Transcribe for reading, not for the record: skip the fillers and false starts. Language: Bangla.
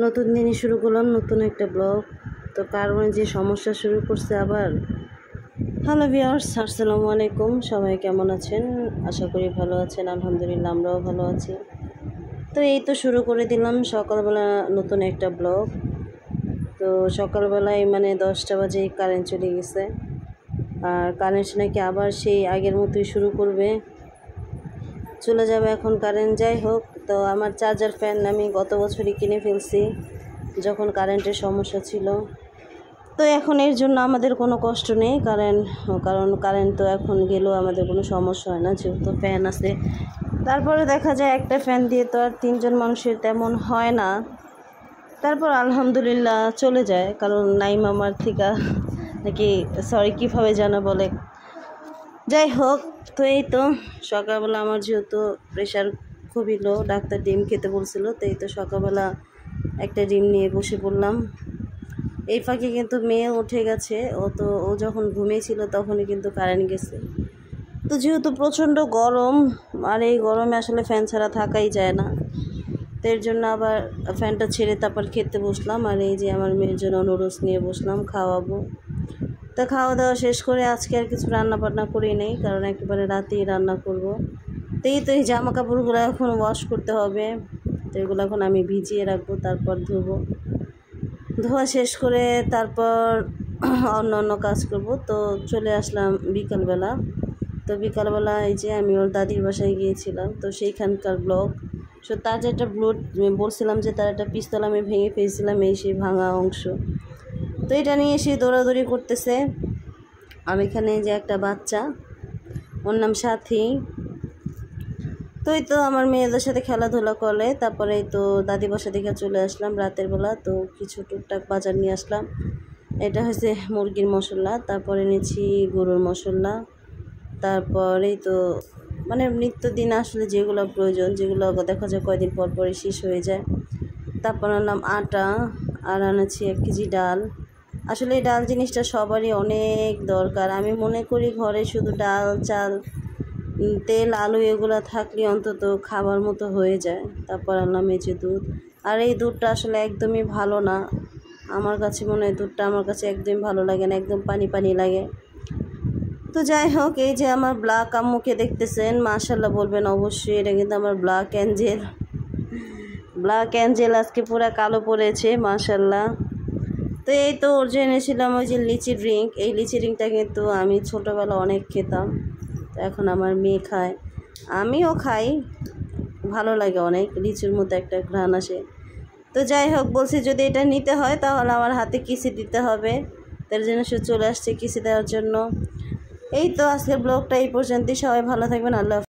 নতুন দিনই শুরু করলাম নতুন একটা ব্লগ। তো কারণে যে সমস্যা শুরু করছে আবার। হ্যালো ভিউয়ার্স, আসসালামু আলাইকুম। সবাই কেমন আছেন? আশা করি ভালো আছেন। আলহামদুলিল্লাহ, আমরাও ভালো আছি। তো এই তো শুরু করে দিলাম সকালবেলা নতুন একটা ব্লগ। তো সকালবেলায় 10টা বাজে কারেন্ট চলে গেছে, আর কারেন্ট নাকি আবার সেই আগের মতোই শুরু করবে, চলে যাবে এখন কারেন্ট। যাই হোক, তো আমার চার্জার ফ্যান আমি গত বছরই কিনে ফেলছি যখন কারেন্টের সমস্যা ছিল। তো এখন এর জন্য আমাদের কোনো কষ্ট নেই, কারণ কারেন্ট তো এখন গেলেও আমাদের কোনো সমস্যা হয় না, যেহেতু ফ্যান আছে। তারপরে দেখা যায় একটা ফ্যান দিয়ে তো আর 3জন মানুষের তেমন হয় না। তারপর আলহামদুলিল্লাহ চলে যায়, কারণ নাইম আমার থেকে নাকি কীভাবে জানা বলে। যাই হোক, তো এই তো সকালবেলা আমার যেহেতু প্রেশার খুবই লো, ডাক্তার ডিম খেতে বলছিল, তো এই তো সকালবেলা একটা ডিম নিয়ে বসে পড়লাম। এই ফাঁকে কিন্তু মেয়ে উঠে গেছে, ও যখন ঘুমিয়েছিল তখনই কিন্তু কারেন্ট গেছে। তো যেহেতু প্রচণ্ড গরম, আর এই গরমে আসলে ফ্যান ছাড়া থাকাই যায় না, তো এর জন্য আবার ফ্যানটা ছেড়ে তারপর খেতে বসলাম। আর এই যে আমার মেয়ের জন্য নুডলস নিয়ে বসলাম, খাওয়াবো। তা খাওয়া দাওয়া শেষ করে আজকে আর কিছু রান্না বান্না করি নেই, কারণ একেবারে রাতেই রান্না করব। তো এই জামা কাপড়গুলো এখন ওয়াশ করতে হবে, তো এগুলো এখন আমি ভিজিয়ে রাখবো, তারপর ধোবো। ধোয়া শেষ করে তারপর অন্য কাজ করব। তো চলে আসলাম বিকালবেলা। তো বিকালবেলা এই যে আমি ওর দাদির বাসায় গিয়েছিলাম, তো সেইখানকার ব্লগ। তার যে একটা বলছিলাম যে তার একটা পিস্তল আমি ভেঙে ফেলছিলাম, এই সেই ভাঙা অংশ। তো এটা নিয়ে সে দৌড়াদৌড়ি করতেছে। আর এখানে যে একটা বাচ্চা, ওর নাম সাথী। তো এই তো আমার মেয়েদের সাথে খেলাধুলা করে। তারপরে এই তো দাদি বাসা থেকে চলে আসলাম রাতের বেলা। তো কিছু টুকটাক বাজার নিয়ে আসলাম। এটা হচ্ছে মুরগির মশলা, তারপরে এনেছি গরুর মশলা, তারপরে তো নিত্যদিন আসলে যেগুলো প্রয়োজন, যেগুলো দেখা যায় কয়দিন পর পরে শেষ হয়ে যায়। তারপর আনলাম আটা, আর আনেছি 1 কেজি ডাল। আসলে এই ডাল জিনিসটা সবারই অনেক দরকার। আমি মনে করি ঘরে শুধু ডাল, চাল, তেল, আলু এগুলো থাকলে অন্তত খাবার মতো হয়ে যায়। তারপর আনলাম এই যে দুধ, আর এই দুধটা আসলে একদমই ভালো না। আমার কাছে মনে হয় দুধটা আমার কাছে একদমই ভালো লাগে না, একদম পানি পানি লাগে। তো যাই হোক, এই যে আমার ব্ল্যাক আম্মুকে দেখতেছেন, মাশাআল্লাহ বলবেন অবশ্যই, এটা কিন্তু আমার ব্ল্যাক অ্যাঞ্জেল আজকে পুরো কালো পড়েছে, মাশাআল্লাহ। তো এই তো ওর জন্য এনেছিলাম ওই যে লিচি ড্রিঙ্ক। এই লিচি ড্রিঙ্কটা কিন্তু আমি ছোটোবেলা অনেক খেতাম, তো এখন আমার মেয়ে খায়, আমিও খাই, ভালো লাগে অনেক। লিচুর মতো একটা ঘ্রাণ আসে। তো যাই হোক, বলছি যদি এটা নিতে হয় তাহলে আমার হাতে কিসি দিতে হবে, তার জন্য সে চলে আসছে কিসি দেওয়ার জন্য। এই তো আজকের ব্লগটা এই পর্যন্তই। সবাই ভালো থাকবেন, আল্লাহ।